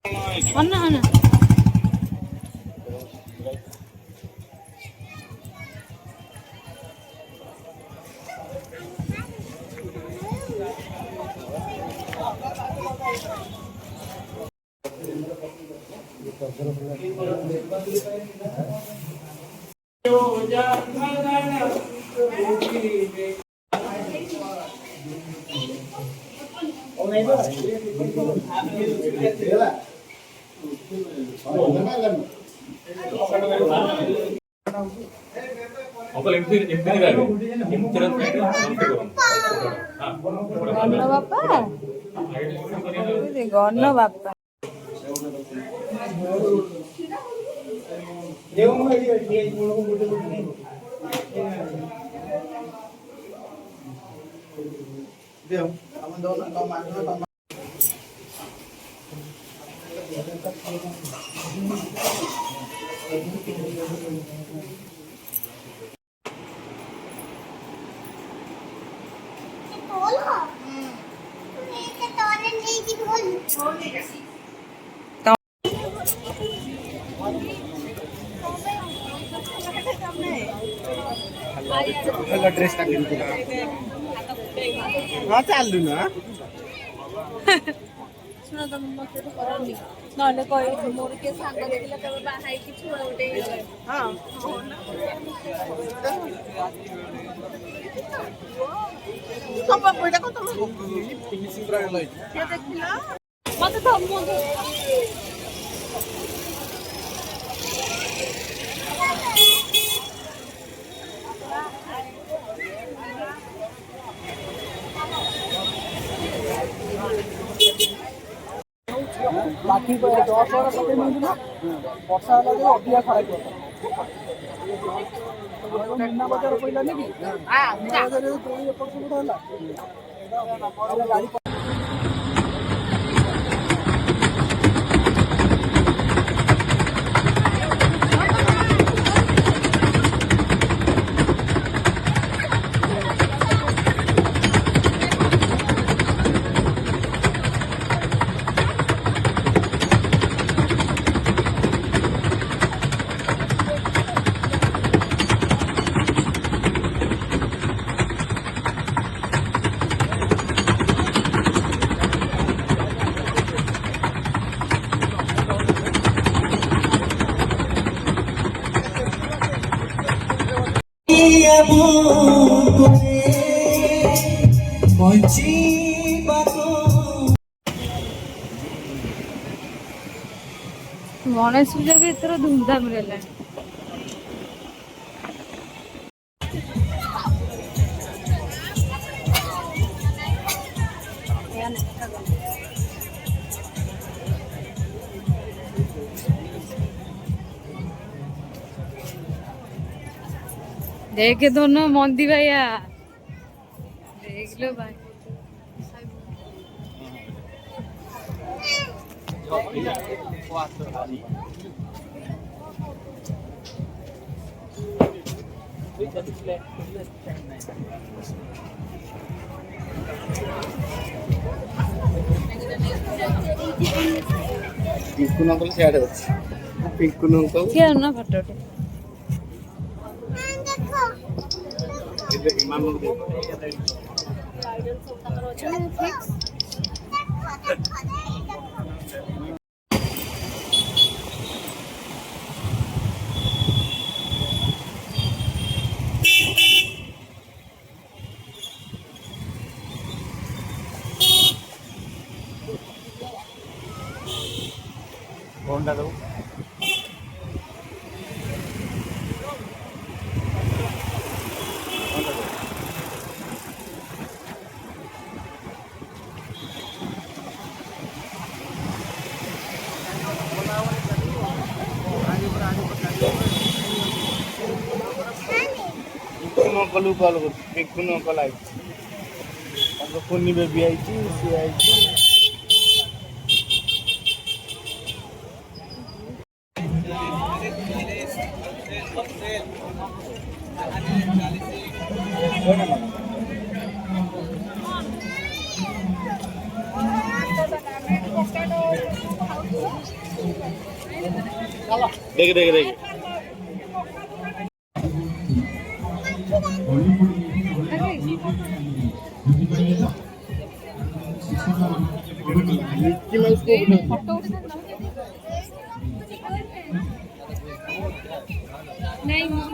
अन्ना अन्ना गन्न बापा गन्न बापा ड्रेस हाँ चालू ना ଶୁଣ ତମେ ମତେ ତ କରନି ନହେଲେ କହିବ ମୋର କିଏ ସାଙ୍ଗ ଦେଖିଲା ତମେ ବାହା ହେଇକି ଛୁଆ ଗୋଟେ हाँ सब कोइटा को तुम फिनिशिंग करा लई କିଏ ଦେଖିଲା ମତେ ତ बाकी 10 और पके मिल ना वर्षा वाला जो अधिया खराब होता तो मीना बाजार पहिला नहीं कि हां मीना बाजार रे कोई एपट सब होला गाड़ी गणेश पूजा भी एथर धूमधाम रे देख दोनों मंदी भैया देख लो भाई पिंकू नंकल से आड़े अछि पिंकू नंकल क्या ना फोटो इधर इमाम लोग होंडा दो कलू कॉल पिंकू नंकल आई पुनी बेबी आई सी आई देख देख देख नहीं मुझे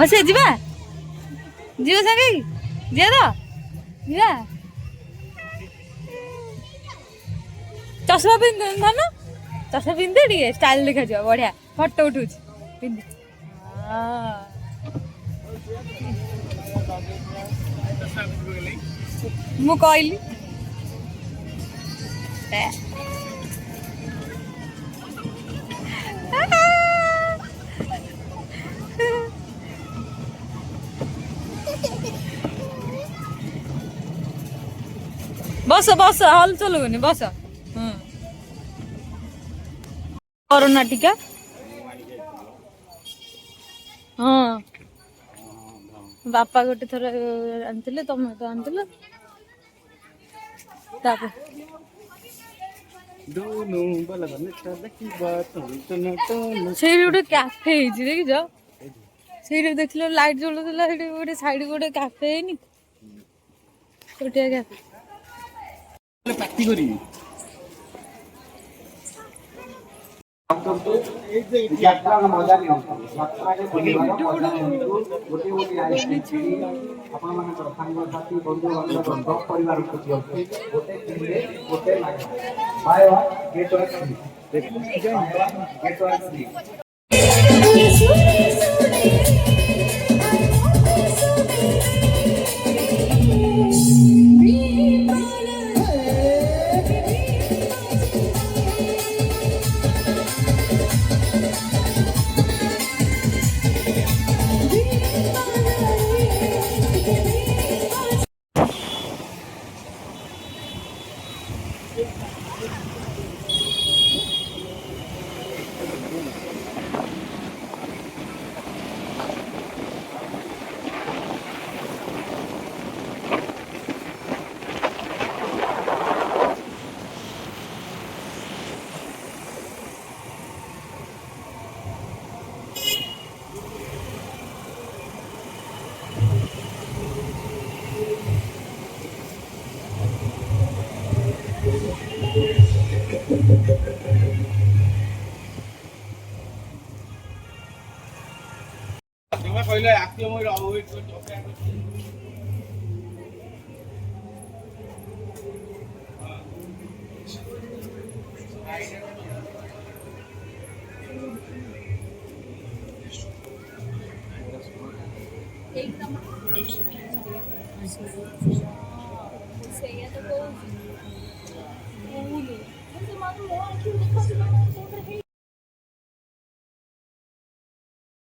बस जीवा जीव संगे जी तो जीवा चश्मा पिंध धन चश्मा पिंधे टे स्टाइल देखा जा बढ़िया फोटो उठू पिंध मु कहली बस बस हल चलुनी बस कोरोना टीका हाँ बापा गोटे थर आनते तुम तो आनल से गोटे कैफे देखिज से देख लाइट जलुला गोटे साइड गोटे कैफे है छोटिया कैफे पार्टी करी ଯାତ୍ରାର ମଜା ନିଅନ୍ତୁ ଯାତ୍ରାରେ ଗୋଟିଏ ଗୋଟିଏ ଆଇସ୍କ୍ରିମ୍ ଆପଣମାନଙ୍କର ସାଙ୍ଗସାଥି ବନ୍ଧୁବାନ୍ଧବ ପରିବାର ଖୁସି ଅଛି ଗୋଟେ କିଣିଲେ ଗୋଟେ ମାଗଣା ବାୟ ୱାନ୍ ଗେଟ୍ ୱାନ୍ ଫ୍ରି ତମେ କହିଲେ ଆସିବ ମୁଁ ଅପେକ୍ଷା କରିଛି। ସେଇଆ ତ କହୁଛି।